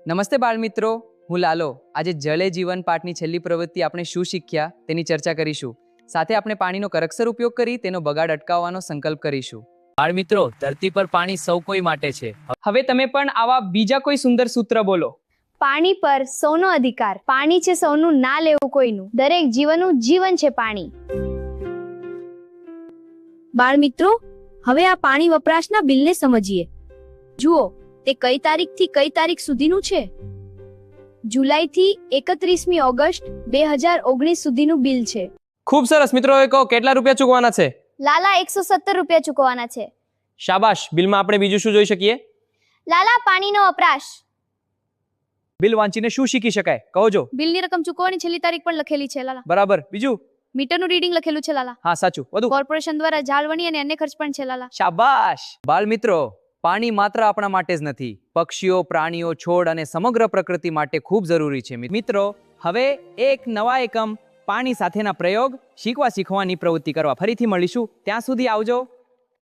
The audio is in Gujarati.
નમસ્તે બાળમિત્રો, હું લાલો. આજે જલે જીવન પાઠની છેલ્લી પ્રવૃત્તિ આપણે શું શીખ્યા તેની ચર્ચા કરીશું. સાથે આપણે પાણીનો કરકસર ઉપયોગ કરી તેનો બગાડ અટકાવવાનો સંકલ્પ કરીશું. બાળમિત્રો, ધરતી પર પાણી સૌ કોઈ માટે છે. હવે તમે પણ આવા બીજા કોઈ સુંદર સૂત્ર બોલો. પાણી પર સૌનો અધિકાર. પાણી છે સૌનું, ના લેવું કોઈનું. દરેક જીવનનું જીવન છે પાણી. બાળમિત્રો, હવે આ પાણી વપરાશના બિલને સમજીએ. જુઓ, તે કઈ તારીખથી કઈ તારીખ સુધીનું છે? જુલાઈથી 31મી ઓગસ્ટ 2019 સુધીનું બિલ છે. ખૂબ સરસ મિત્રો. કહો કેટલા રૂપિયા ચૂકવાના છે? લાલા 117 રૂપિયા ચૂકવવાના છે. શાબાશ. બિલમાં આપણે બીજું શું જોઈ શકીએ? લાલા પાણીનો વપરાશ. બિલ વાંચીને શું શીખી શકાય કહો જો. બિલની રકમ ચૂકવવાની છેલ્લી તારીખ પણ લખેલી છે લાલા. બરાબર. બીજું? મીટરનું રીડિંગ લખેલું છે લાલા. હા સાચું. વધુ? કોર્પોરેશન દ્વારા જાળવણી અને અન્ય ખર્ચ પણ છે લાલા. શાબાશ. બાળમિત્રો, પાણી માત્ર આપણા માટે જ નથી, પક્ષીઓ, પ્રાણીઓ, છોડ અને સમગ્ર પ્રકૃતિ માટે ખૂબ જરૂરી છે. મિત્રો, હવે એક નવા એકમ પાણી સાથેના પ્રયોગ શીખવાની પ્રવૃત્તિ કરવા ફરીથી મળીશું. ત્યાં સુધી આવજો.